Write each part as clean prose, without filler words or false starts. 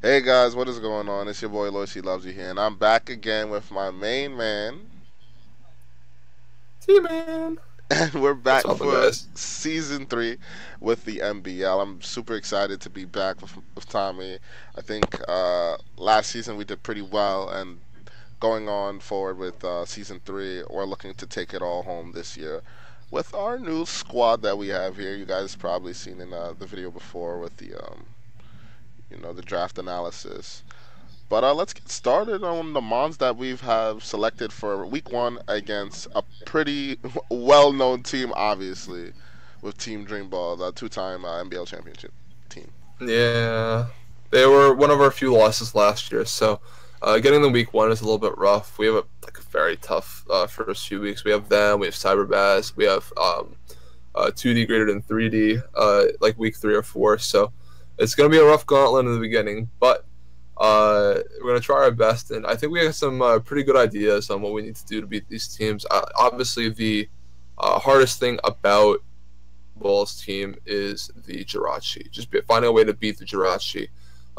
Hey guys, what is going on? It's your boy Loshi Loves You here, and I'm back again with my main man, T-Man. and we're What's back up, for guys? season 3 with the MBL. I'm super excited to be back with Tommy. I think last season we did pretty well, and going on forward with season 3, we're looking to take it all home this year with our new squad that we have here. You guys probably seen in the video before with the the draft analysis. But let's get started on the mons that we've have selected for week one against a pretty well-known team, obviously, with Team Dreamball, the two-time MBL championship team. Yeah, they were one of our few losses last year, so getting them week one is a little bit rough. We have a very tough first few weeks. We have them, we have Cyberbaz, we have 2D greater than 3D, like week 3 or 4. So it's gonna be a rough gauntlet in the beginning, but we're gonna try our best, and I think we have some pretty good ideas on what we need to do to beat these teams. Obviously, the hardest thing about Ball's team is the Jirachi. Just finding a way to beat the Jirachi.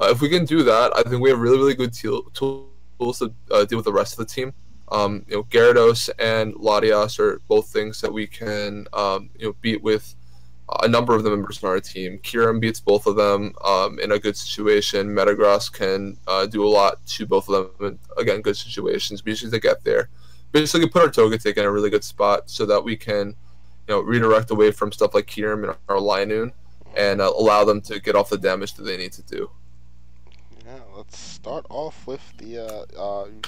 If we can do that, I think we have really good tools to deal with the rest of the team. Gyarados and Latias are both things that we can beat with a number of the members on our team. Kyurem beats both of them in a good situation. Metagross can do a lot to both of them in, again, good situations. We just need to get there. Basically, put our Togetic in a really good spot so that we can redirect away from stuff like Kyurem and our Linoone and allow them to get off the damage that they need to do. Yeah, let's start off with the.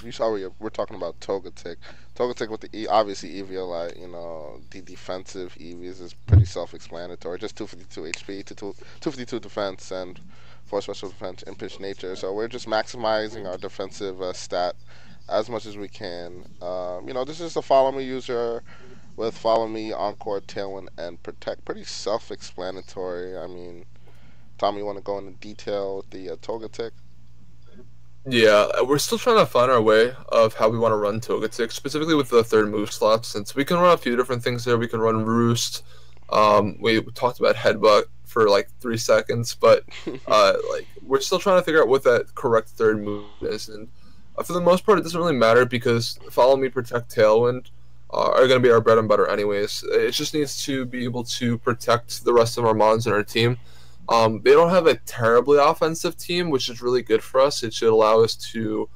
You saw we're talking about Togetic. Togetic with the obviously EV, the defensive EVs is pretty self-explanatory. Just 252 HP to 252 defense and 4 special defense and pitch nature. So we're just maximizing our defensive stat as much as we can. This is a follow me user with follow me, encore, tailwind, and protect. Pretty self-explanatory. I mean, Tom, you want to go into detail with the Togetic? Yeah, we're still trying to find our way of how we want to run Togetic, specifically with the third move slot, since we can run a few different things there. We can run Roost. We talked about Headbutt for like 3 seconds, but we're still trying to figure out what that correct third move is. And for the most part, it doesn't really matter because Follow Me, Protect, Tailwind are going to be our bread and butter anyways. It just needs to be able to protect the rest of our mons in our team. They don't have a terribly offensive team, which is really good for us. It should allow us to,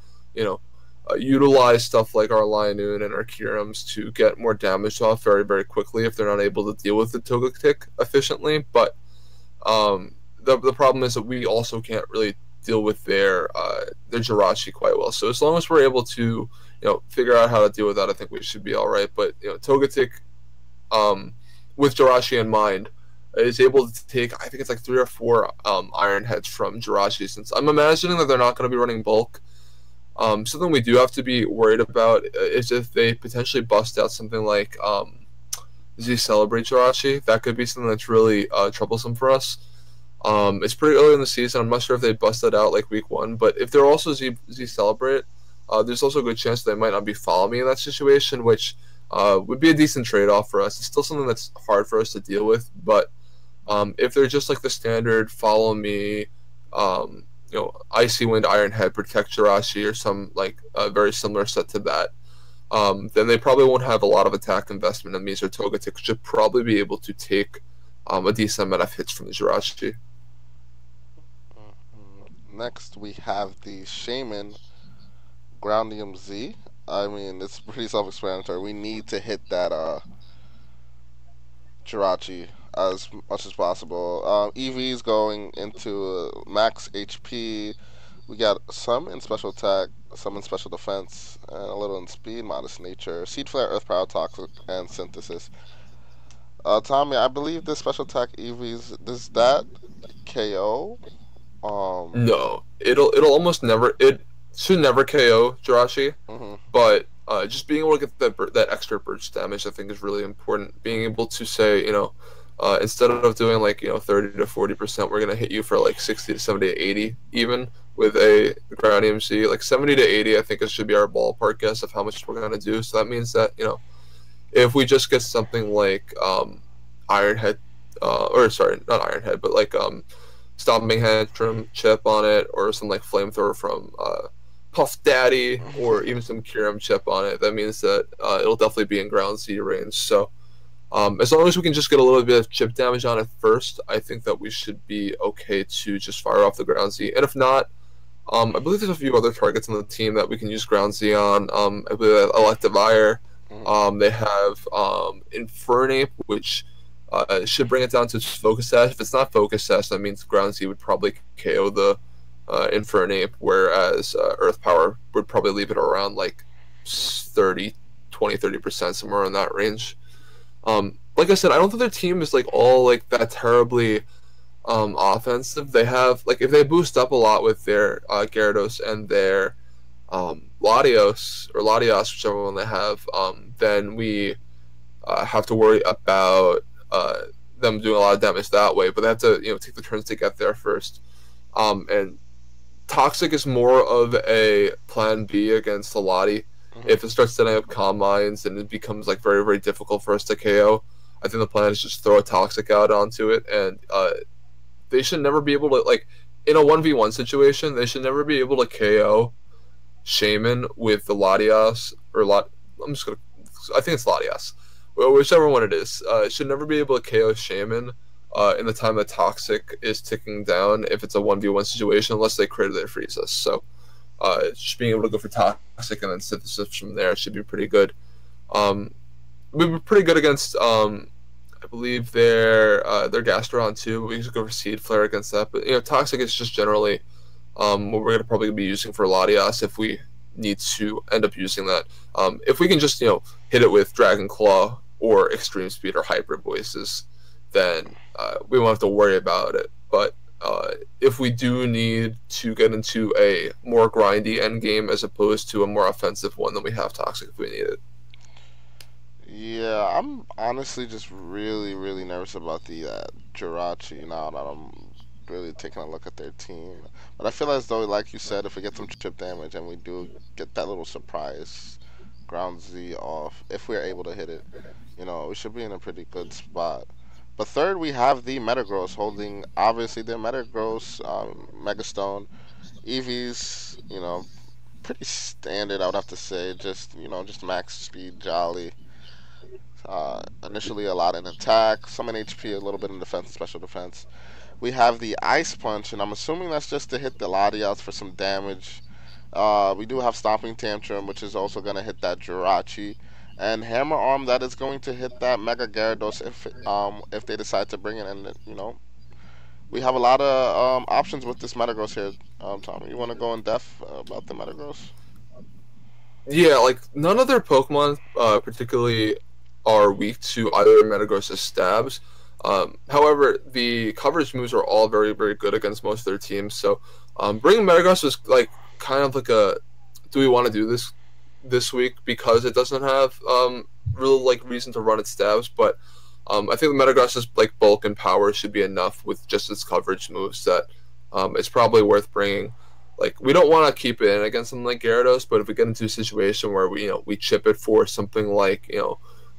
utilize stuff like our Linoone and our Kyurems to get more damage off very quickly if they're not able to deal with the Togetic efficiently. But the problem is that we also can't really deal with their Jirachi quite well. So as long as we're able to, figure out how to deal with that, I think we should be all right. But Togetic, with Jirachi in mind, is able to take, I think it's like 3 or 4 Iron Heads from Jirachi, since I'm imagining that they're not going to be running bulk. Something we do have to be worried about is if they potentially bust out something like Z Celebrate Jirachi. That could be something that's really troublesome for us. It's pretty early in the season. I'm not sure if they bust that out like week one, but if they're also Z Celebrate, there's also a good chance they might not be Follow Me in that situation, which would be a decent trade-off for us. It's still something that's hard for us to deal with, but if they're just like the standard Follow Me, Icy Wind, Iron Head, Protect Jirachi, or some like very similar set to that, then they probably won't have a lot of attack investment. And means their Togetic should probably be able to take a decent amount of hits from the Jirachi. Next, we have the Shaymin Groundium Z. I mean, it's pretty self-explanatory. We need to hit that Jirachi as much as possible. EVs going into max HP. We got some in special attack, some in special defense, and a little in speed, modest nature, seed flare, earth power, toxic, and synthesis. Tommy, I believe this special attack EVs does that KO. Um. No, it'll almost never. It should never KO Jirachi, Mhm. but just being able to get that extra burst damage, I think, is really important. Being able to say, instead of doing like 30 to 40%, we're gonna hit you for like 60 to 70 to 80 even with a ground EMC. Like 70 to 80, I think it should be our ballpark guess of how much we're gonna do. So that means that if we just get something like Iron Head, or sorry, not Iron Head, but like Stomping Tantrum chip on it, or some like Flamethrower from Puff Daddy, or even some Kyurem chip on it, that means that it'll definitely be in ground Z range. So as long as we can just get a little bit of chip damage on it first, I think that we should be okay to just fire off the ground Z. And if not, I believe there's a few other targets on the team that we can use ground Z on. I believe Electivire. They have Infernape, which should bring it down to Focus Sash. If it's not Focus Sash, that means ground Z would probably KO the Infernape, whereas Earth Power would probably leave it around like 30%, somewhere in that range. Like I said, I don't think their team is like all like that terribly offensive. They have like if they boost up a lot with their Gyarados and their Latios or Latias, whichever one they have, then we have to worry about them doing a lot of damage that way. But they have to take the turns to get there first. And Toxic is more of a plan B against the Lati. If it starts setting up Calm Minds and it becomes like very, very difficult for us to KO, I think the plan is just throw a Toxic out onto it, and they should never be able to, like, in a 1v1 situation, they should never be able to KO Shaymin with the Latias, or I think it's Latias, whichever one it is. It should never be able to KO Shaymin in the time that Toxic is ticking down if it's a 1v1 situation, unless they crit or they freeze us. So just being able to go for Toxic and then Synthesis from there should be pretty good. We were pretty good against, I believe, their Gastrodon too. We could go for Seed Flare against that. But Toxic is just generally what we're going to probably be using for Latias if we need to end up using that. If we can just hit it with Dragon Claw or Extreme Speed or Hybrid Voices, then we won't have to worry about it. But if we do need to get into a more grindy end game as opposed to a more offensive one, then we have Toxic if we need it. Yeah, I'm honestly just really, really nervous about the Jirachi now that I'm really taking a look at their team. But I feel as though, like you said, if we get some chip damage and we do get that little surprise ground Z off, if we're able to hit it, we should be in a pretty good spot. But third, we have the Metagross holding, obviously, their Metagross, Megastone, Eevee's, pretty standard, I would have to say. Just max speed, jolly. Initially a lot in attack, some in HP, a little bit in defense, special defense. We have the Ice Punch, and I'm assuming that's just to hit the Latias for some damage. We do have Stomping Tantrum, which is also going to hit that Jirachi. And Hammer Arm, that is going to hit that Mega Gyarados if they decide to bring it in. We have a lot of options with this Metagross here. Tommy, you want to go in depth about the Metagross? Yeah, like none of their Pokemon particularly are weak to either Metagross's stabs. However, the coverage moves are all very, very good against most of their teams. So bringing Metagross was like kind of like a, do we want to do this week because it doesn't have real like reason to run its stabs, but I think the Metagross's like bulk and power should be enough with just its coverage moves that it's probably worth bringing. Like we don't want to keep it in against something like Gyarados, but if we get into a situation where we chip it for something like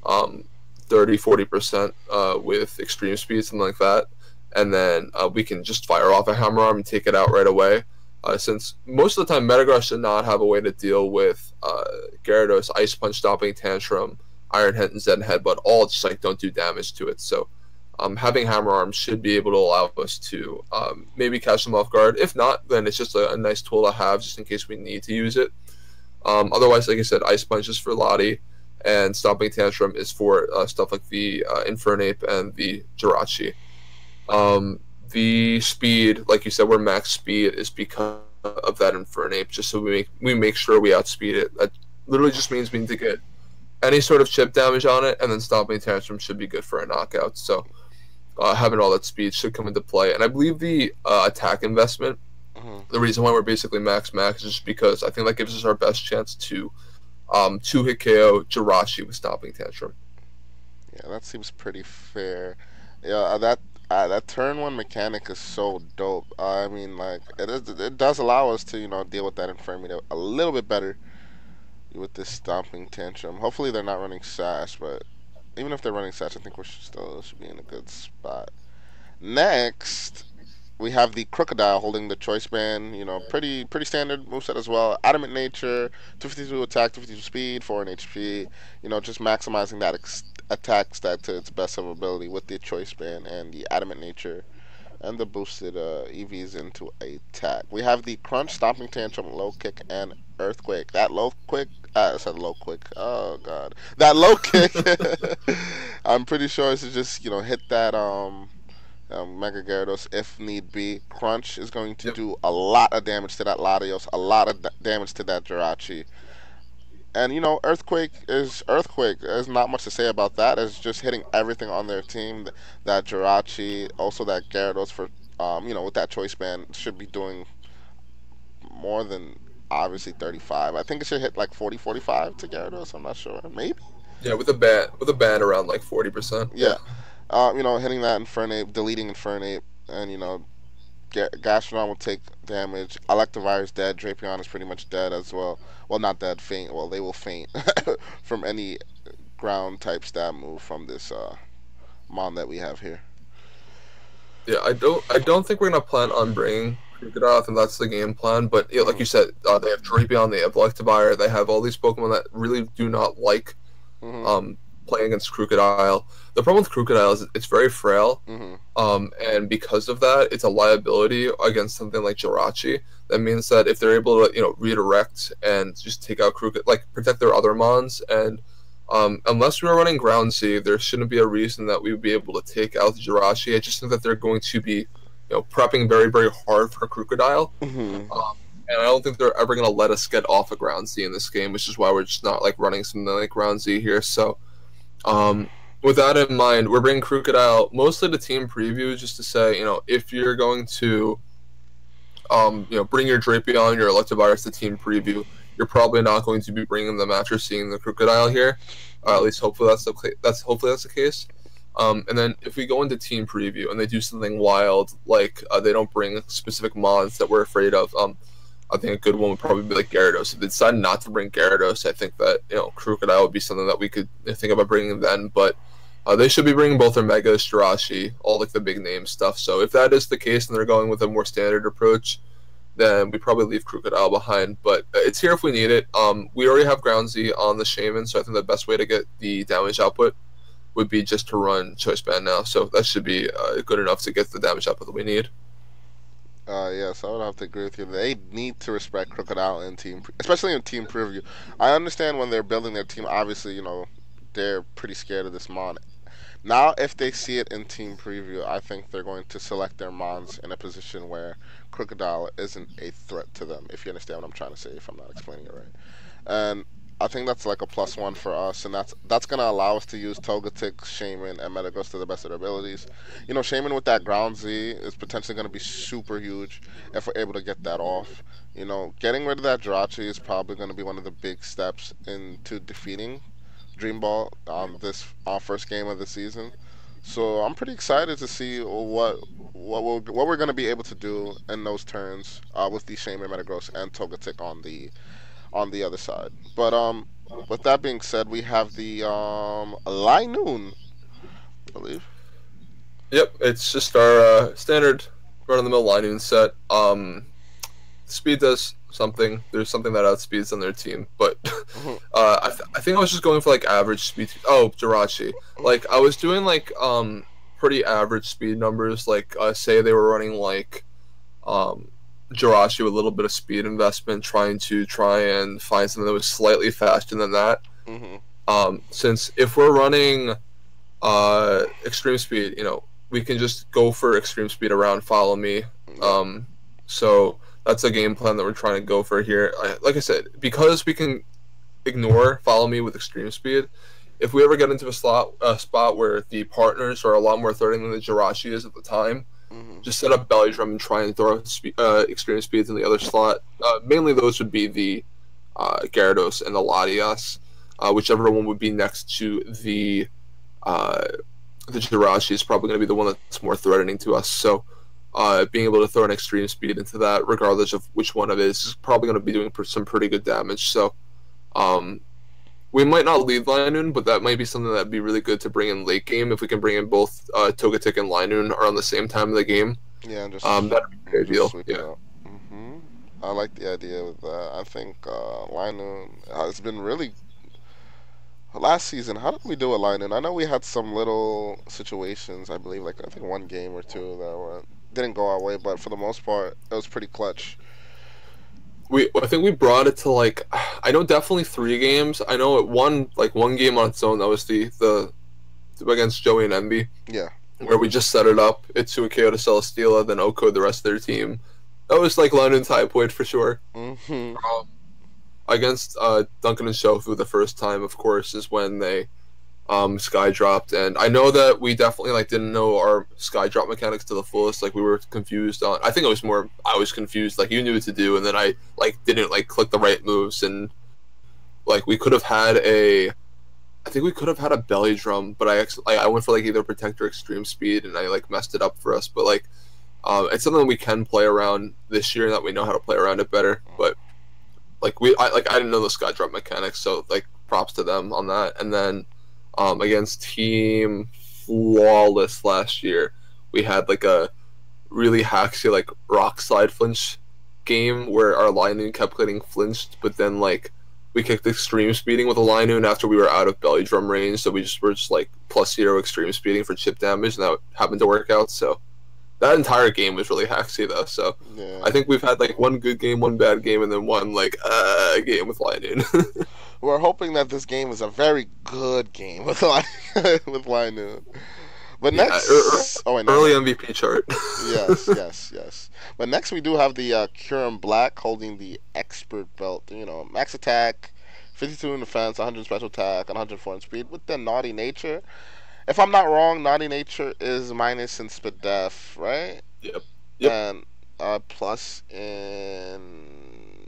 30-40% with extreme speed, something like that, and then we can just fire off a Hammer Arm and take it out right away. Since most of the time Metagross should not have a way to deal with Gyarados, Ice Punch, Stomping Tantrum, Iron Head, and Zen Headbutt, all just like don't do damage to it. So having Hammer Arm should be able to allow us to maybe catch them off guard. If not, then it's just a nice tool to have just in case we need to use it. Otherwise, like I said, Ice Punch is for Lottie, and Stomping Tantrum is for stuff like the Infernape and the Jirachi. The speed, like you said, we're max speed is because of that Infernape, just so we make sure we outspeed it. That literally just means we need to get any sort of chip damage on it, and then Stomping Tantrum should be good for a knockout. So having all that speed should come into play. And I believe the attack investment, the reason why we're basically max is just because I think that gives us our best chance to two-hit KO Jirachi with Stomping Tantrum. Yeah, that seems pretty fair. Yeah, that turn one mechanic is so dope. I mean, like it does allow us to deal with that infirmity a little bit better with this Stomping Tantrum. Hopefully they're not running Sash, but even if they're running Sash, I think we should be in a good spot. Next, we have the Krookodile holding the choice band. Pretty standard moveset as well. Adamant nature, 252 attack, 252 speed, 4 in HP. Just maximizing that attack stat to its best of ability with the choice band and the adamant nature and the boosted EVs into attack. We have the Crunch, Stomping Tantrum, Low Kick, and Earthquake. That low quick, I said low quick. Oh god, that low kick. I'm pretty sure it's just hit that Mega Gyarados if need be. Crunch is going to Yep. do a lot of damage to that Latios, a lot of damage to that Jirachi. And Earthquake is Earthquake. There's not much to say about that. It's just hitting everything on their team. That Jirachi, also that Gyarados for with that choice band should be doing more than obviously 35. I think it should hit like 40, 45 to Gyarados. I'm not sure. Maybe. Yeah, with a ban around like 40%. Yeah. Yeah. Hitting that Infernape, deleting Infernape, and Gastrodon will take damage. Electivire's dead. Drapion is pretty much dead as well. Well, not dead, faint. Well, they will faint from any ground type stab move from this mon that we have here. Yeah, I don't think we're gonna plan on bringing Krookodile. I think that's the game plan. But yeah, like Mm-hmm. you said, they have Drapion, they have Electivire, they have all these Pokemon that really do not like Mm-hmm. um, playing against Krookodile. The problem with Krookodile is it's very frail, Mm-hmm. and because of that, it's a liability against something like Jirachi. That means that if they're able to, redirect and just take out protect their other mons, and unless we are running Ground Z, there shouldn't be a reason that we would be able to take out Jirachi. I just think that they're going to be, prepping very, very hard for Krookodile. Mm-hmm. And I don't think they're ever going to let us get off of Ground Z in this game, which is why we're just not running something like Ground Z here. So, with that in mind, we're bringing Krookodile mostly to team preview, just to say, if you're going to, bring your Drapion, your Electivire to team preview, you're probably not going to be bringing them after seeing the Krookodile here. At least hopefully that's the case. And then if we go into team preview and they do something wild, like they don't bring specific mods that we're afraid of, I think a good one would probably be like Gyarados. If they decide not to bring Gyarados, I think that Krookodile would be something that we could think about bringing then. But they should be bringing both their Megas, Jirachi, all like the big name stuff. So if that is the case and they're going with a more standard approach, then we probably leave Krookodile behind. But it's here if we need it. We already have Ground Z on the Shaymin, so I think the best way to get the damage output would be just to run Choice Band now. So that should be good enough to get the damage output that we need. Yes, I would have to agree with you. They need to respect Crocodile in especially in team preview. I understand when they're building their team. Obviously, they're pretty scared of this mon. Now, if they see it in team preview, I think they're going to select their mons in a position where Crocodile isn't a threat to them. If you understand what I'm trying to say, if I'm not explaining it right. And I think that's like a +1 for us, and that's gonna allow us to use Togetic, Shaymin, and Metagross to the best of their abilities. Shaymin with that Ground Z is potentially gonna be super huge if we're able to get that off. Getting rid of that Jirachi is probably gonna be one of the big steps into defeating Dream Ball on this first game of the season. So I'm pretty excited to see what we're gonna be able to do in those turns with the Shaymin, Metagross, and Togetic on the other side. But with that being said, we have the Linoone, I believe. Yep, it's just our standard run-of-the-mill Linoone set. Speed does something. There's something that outspeeds on their team, but I think I was just going for like average speed. Oh, Jirachi. Like I was doing like pretty average speed numbers. Like say they were running like Jirachi with a little bit of speed investment, try and find something that was slightly faster than that. Since if we're running extreme speed, we can just go for extreme speed around Follow Me. So that's a game plan that we're trying to go for here. Like I said, because we can ignore Follow Me with extreme speed, if we ever get into a spot where the partners are a lot more threatening than the Jirachi is at the time, just set up Belly Drum and try and throw extreme speeds in the other slot. Mainly those would be the Gyarados and the Latias, whichever one would be next to the Jirachi is probably going to be the one that's more threatening to us. So being able to throw an extreme speed into that, regardless of which one it is probably going to be doing some pretty good damage. So we might not lead Linoone, but that might be something that'd be really good to bring in late game if we can bring in both Togetic and Linoone around the same time of the game. Yeah, and just Ideal. sweep it Yeah. up. I like the idea of that. I think Linoone has been really last season. How did we do at Linoone? I know we had some little situations. I believe, like I think one game or two that didn't go our way, but for the most part, it was pretty clutch. I think we brought it to like I know definitely 3 games. I know it one game on its own. That was the against Joey and Envy, Yeah. where we just set it up. It's Suikeo to Celesteela, then Oko the rest of their team. That was like London's high point for sure. hmm Against Duncan and Shofu, the first time, of course, is when they sky dropped, and I know that we definitely like didn't know our sky drop mechanics to the fullest. Like we were confused on. I think it was more I was confused. Like you knew what to do, and then I like didn't like click the right moves, and like we could have had a. I think we could have had a belly drum, but I went for like either protect or extreme speed, and I like messed it up for us. But like, it's something we can play around this year, that we know how to play around it better. But like I didn't know the sky drop mechanics, so like props to them on that. And then against Team Flawless last year, we had like a really hacksy like rock slide flinch game where our Linoone kept getting flinched, but then like we kicked extreme speeding with a Linoone after we were out of belly drum range, so we just were just like +0 extreme speeding for chip damage, and that happened to work out. So that entire game was really hacksy though. So Yeah. I think we've had like one good game, one bad game, and then one like game with Linoone. We're hoping that this game is a very good game with with Linoone. But Yeah, next, oh wait, no, early no. MVP chart. Yes, yes, yes. But next we do have the Kyurem-Black holding the expert belt. You know, max attack, 52 in defense, 100 special attack, and 104 in speed with the naughty nature. If I'm not wrong, naughty nature is minus in speed def, right? Yep. Yep. And plus in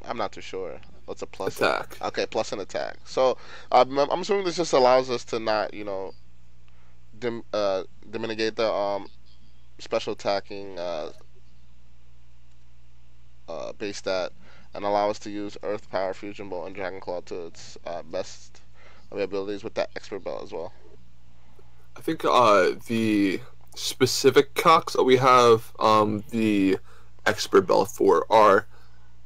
I'm not too sure. What's a plus? Attack. Okay, plus in attack. So I'm assuming this just allows us to not, diminish the special attacking base stat and allow us to use Earth Power, Fusion Bolt, and Dragon Claw to its best of the abilities with that expert belt as well. I think the specific cocks that we have the expert belt for are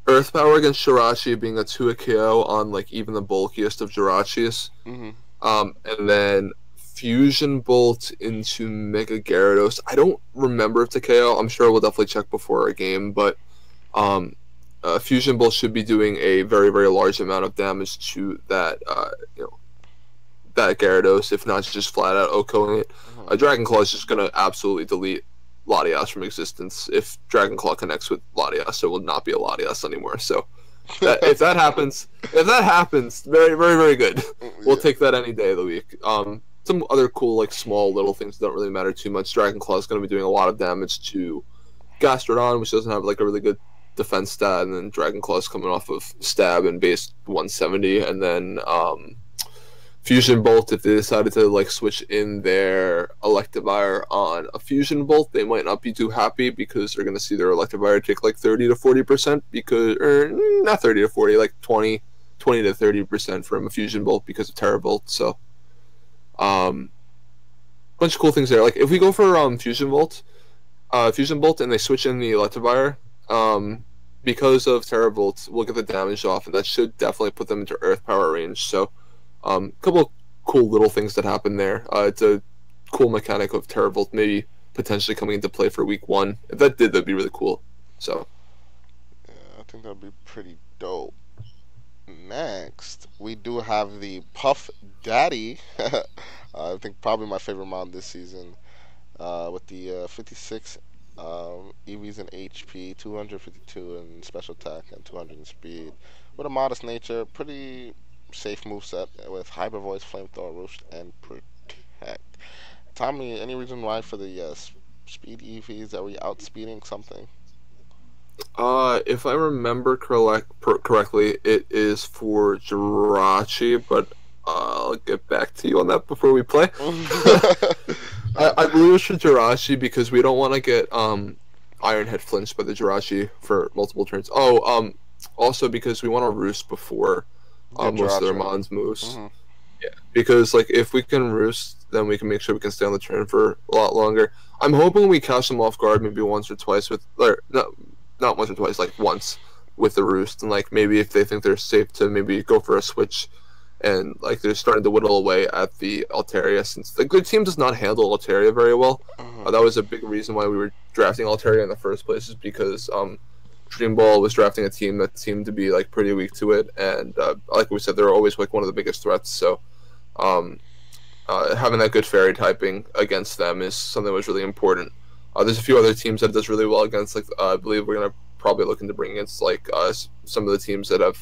Earth Power against Jirachi being a 2 KO on like even the bulkiest of Jirachis. Mm-hmm. And then Fusion Bolt into Mega Gyarados. I don't remember if it's a KO. I'm sure we'll definitely check before our game, but Fusion Bolt should be doing a very, very large amount of damage to that that Gyarados, if not just flat out OHKOing it. Dragon Claw is just going to absolutely delete Latias from existence. If Dragon Claw connects with Latias, it will not be a Latias anymore. So if that happens, very, very, very good. We'll take that any day of the week. Some other cool, like small little things that don't really matter too much. Dragon Claw is going to be doing a lot of damage to Gastrodon, which doesn't have like a really good defense stat, and then Dragon Claw is coming off of stab and base 170, and then Fusion Bolt, if they decided to like switch in their Electivire on a Fusion Bolt, they might not be too happy because they're going to see their Electivire take like 30 to 40% because, or not 30 to 40, like 20 to 30% from a Fusion Bolt because of Terravolt. So, bunch of cool things there. Like if we go for Fusion Bolt, and they switch in the Electivire, because of Terravolt, we'll get the damage off, and that should definitely put them into Earth Power range. So. A couple of cool little things that happen there. It's a cool mechanic of Terravolt maybe potentially coming into play for week 1. If that did, that'd be really cool. So, yeah, I think that'd be pretty dope. Next, we do have the Puff Daddy. I think probably my favorite mod this season. With the 56 EVs in HP, 252 in special attack, and 200 in speed. With a modest nature, pretty safe moveset with Hyper Voice, Flamethrower, Roost, and Protect. Tommy, any reason why for the speed EVs? Are we outspeeding something? if I remember correctly, it is for Jirachi, but I'll get back to you on that before we play. I believe it's for Jirachi because we don't want to get Ironhead flinched by the Jirachi for multiple turns. Also because we want to roost before most of their Mons moves. Yeah, because like if we can roost, then we can make sure we can stay on the turn for a lot longer. I'm hoping we catch them off guard maybe once or twice with, or not once or twice, like once with the roost, and like maybe if they think they're safe to maybe go for a switch, and like they're starting to whittle away at the Altaria, since the good team does not handle Altaria very well. Mhm. That was a big reason why we were drafting Altaria in the first place, is because Dream Ball was drafting a team that seemed to be like pretty weak to it, and like we said, they're always like one of the biggest threats. So um, having that good fairy typing against them is something that was really important. There's a few other teams that does really well against. Like I believe we're gonna probably looking to bring against like some of the teams that have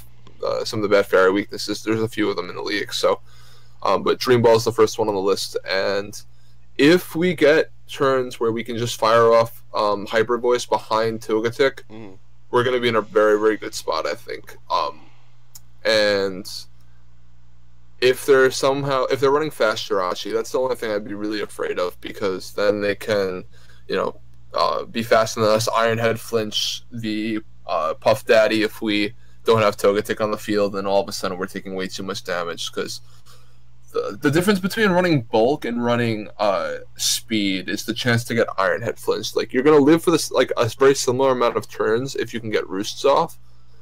some of the bad fairy weaknesses. There's a few of them in the league. So, but Dream Ball is the first one on the list, and if we get turns where we can just fire off Hyper Voice behind Togetic, Mhm. we're gonna be in a very very good spot, I think. And if they're running fast Jirachi, that's the only thing I'd be really afraid of, because then they can, you know, be faster than us, Iron Head flinch the Puff Daddy if we don't have Togetic on the field, and all of a sudden we're taking way too much damage, because the difference between running bulk and running speed is the chance to get Iron Head flinched. Like you're gonna live for this like a very similar amount of turns if you can get roosts off.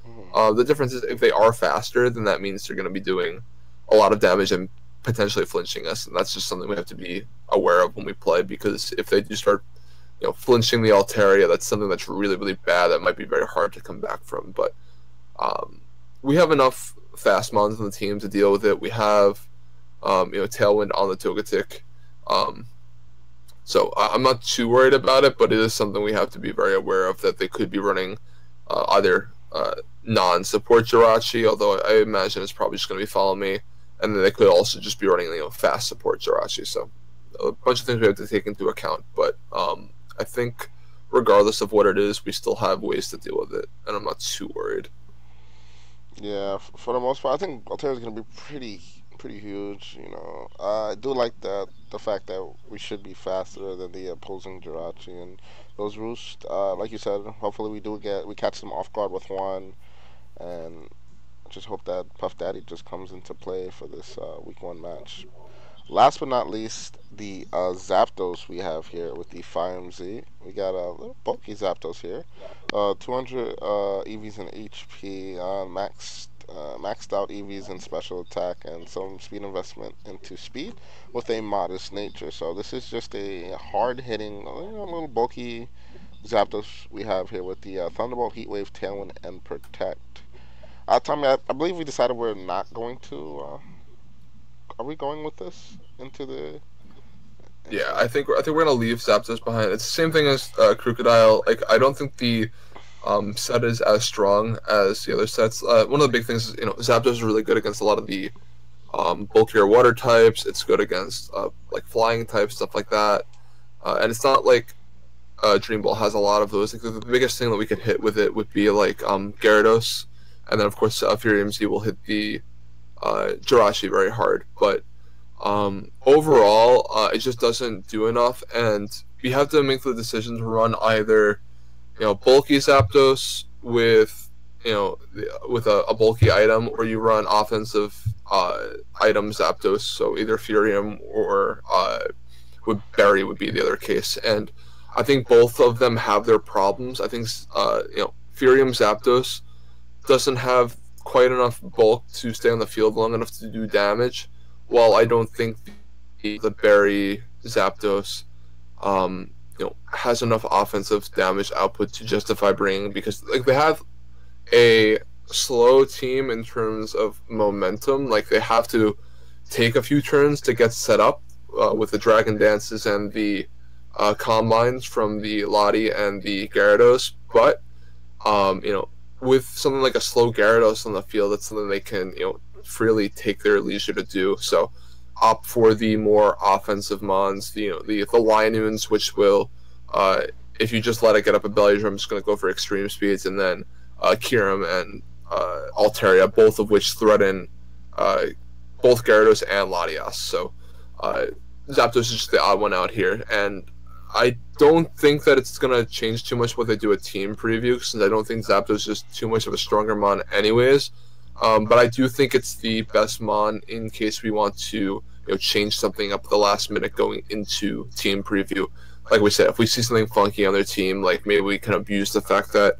Mhm. The difference is if they are faster, then that means they're gonna be doing a lot of damage and potentially flinching us, and that's just something we have to be aware of when we play, because if they do start, you know, flinching the Altaria, that's something that's really really bad that might be very hard to come back from. But we have enough fast mons on the team to deal with it. We have Tailwind on the Togetic, so I'm not too worried about it, but it is something we have to be very aware of, that they could be running either non-support Jirachi, although I imagine it's probably just going to be Follow Me, and then they could also just be running fast support Jirachi. So a bunch of things we have to take into account, but I think regardless of what it is, we still have ways to deal with it, and I'm not too worried. Yeah, for the most part, I think Altair is going to be pretty huge. I do like the fact that we should be faster than the opposing Jirachi, and those roosts. Like you said, hopefully we catch them off guard with one, and just hope that Puff Daddy just comes into play for this week one match. Last but not least, the Zapdos we have here with the Fire MZ. We got a little bulky Zapdos here. 200 EVs in HP, maxed out EVs in special attack, and some speed investment into speed with a modest nature. So this is just a hard hitting, little bulky Zapdos we have here with the Thunderbolt, Heat Wave, Tailwind, and Protect. Tommy, I believe we decided we're not going to. Are we going with this into the? Yeah, I think we're gonna leave Zapdos behind. It's the same thing as Krookodile. Like I don't think the set is as strong as the other sets. One of the big things is Zapdos is really good against a lot of the bulkier water types. It's good against like flying types, stuff like that. And it's not like Dream Ball has a lot of those. Like the biggest thing that we could hit with it would be like Gyarados, and then of course Fury will hit the Jirachi very hard. But overall, it just doesn't do enough, and we have to make the decision to run either bulky Zapdos with with a bulky item, or you run offensive item Zapdos. So either Furium or would Berry would be the other case, and I think both of them have their problems. I think Furium Zapdos doesn't have quite enough bulk to stay on the field long enough to do damage, while I don't think the Berry Zapdos has enough offensive damage output to justify bringing, because like they have a slow team in terms of momentum. Like they have to take a few turns to get set up with the Dragon Dances and the Combines from the Lottie and the Gyarados. But with something like a slow Gyarados on the field, that's something they can freely take their leisure to do. So opt for the more offensive mons, the Linoones, which will if you just let it get up a belly drum, it's going to go for extreme speeds, and then Kyurem and Altaria, both of which threaten both Gyarados and Latias. So Zapdos is just the odd one out here, and I don't think that it's going to change too much what they do at team preview, since I don't think Zapdos is just too much of a stronger mon anyways. But I do think it's the best mon in case we want to change something up at the last minute going into team preview. Like we said, if we see something funky on their team, like maybe we can abuse the fact that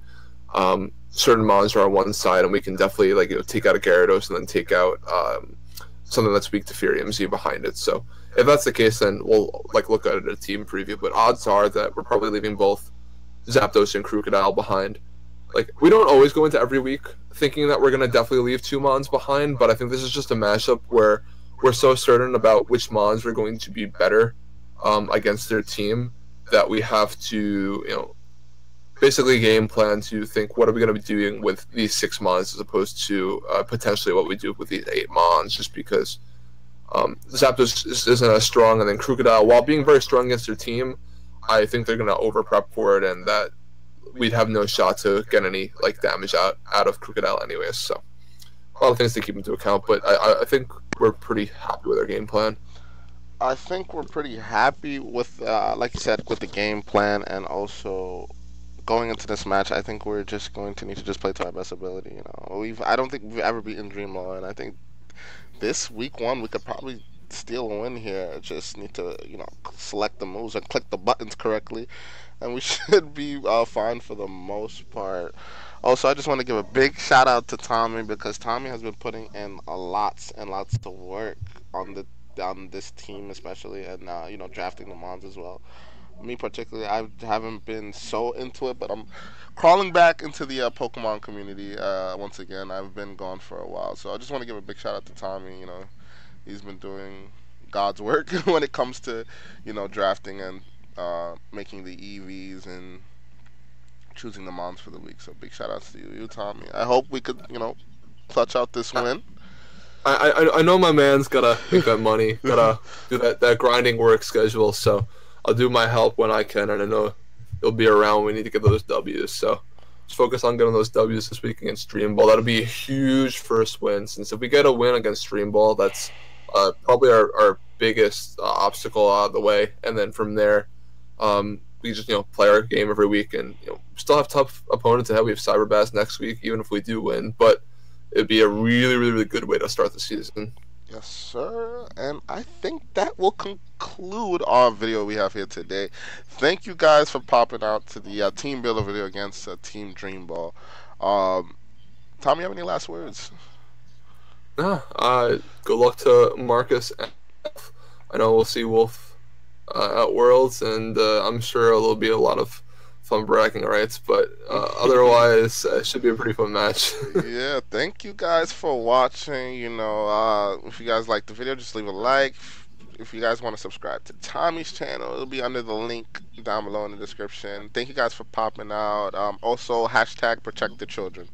certain mons are on one side, and we can definitely take out a Gyarados and then take out something that's weak to Fury MZ behind it. So if that's the case, then we'll look at it at a team preview. But odds are that we're probably leaving both Zapdos and Krookodile behind. We don't always go into every week thinking that we're gonna definitely leave two mons behind, but I think this is just a mashup where we're so certain about which mons are going to be better against their team that we have to basically game plan to think what are we going to be doing with these 6 mons as opposed to potentially what we do with these 8 mons, just because Zapdos isn't as strong, and then Krookodile, while being very strong against their team, I think they're going to over prep for it, and that we'd have no shot to get any damage out of Krookodile anyways. So a lot of things to keep into account, but I think we're pretty happy with our game plan. I think we're pretty happy with, like you said, with the game plan, and also going into this match. I think we're just going to need to just play to our best ability. I don't think we've ever beaten Dreamlaw, and I think this week 1 we could probably steal a win here. Just need to select the moves and click the buttons correctly, and we should be fine for the most part. Also, I just want to give a big shout out to Tommy, because Tommy has been putting in lots and lots of work on this team, especially, and drafting the mons as well. Me particularly, I haven't been so into it, but I'm crawling back into the Pokemon community once again. I've been gone for a while, so I just want to give a big shout out to Tommy. He's been doing God's work when it comes to drafting and making the EVs and choosing the mons for the week. So big shout outs to you, Tommy. I hope we could clutch out this win. I know my man's gotta make that money, gotta do that grinding work schedule. So I'll do my help when I can, and I know it'll be around. We need to get those W's. So just focus on getting those W's this week against Dream Ball. That'll be a huge first win, since if we get a win against Dream Ball, that's probably our biggest obstacle out of the way. And then from there, we just play our game every week, and still have tough opponents ahead. We have Cyberbass next week, even if we do win, but it'd be a really, really, really good way to start the season. Yes, sir. And I think that will conclude our video we have here today. Thank you guys for popping out to the Team Builder video against Team Dream Ball. Tom, you have any last words? Yeah. Good luck to Marcus. I know we'll see Wolf at Worlds, and I'm sure there'll be a lot of fun bragging rights, but otherwise it should be a pretty fun match. Yeah, thank you guys for watching. If you guys like the video, just leave a like. If you guys want to subscribe to Tommy's channel, it'll be under the link down below in the description. Thank you guys for popping out. Also, hashtag protect the children.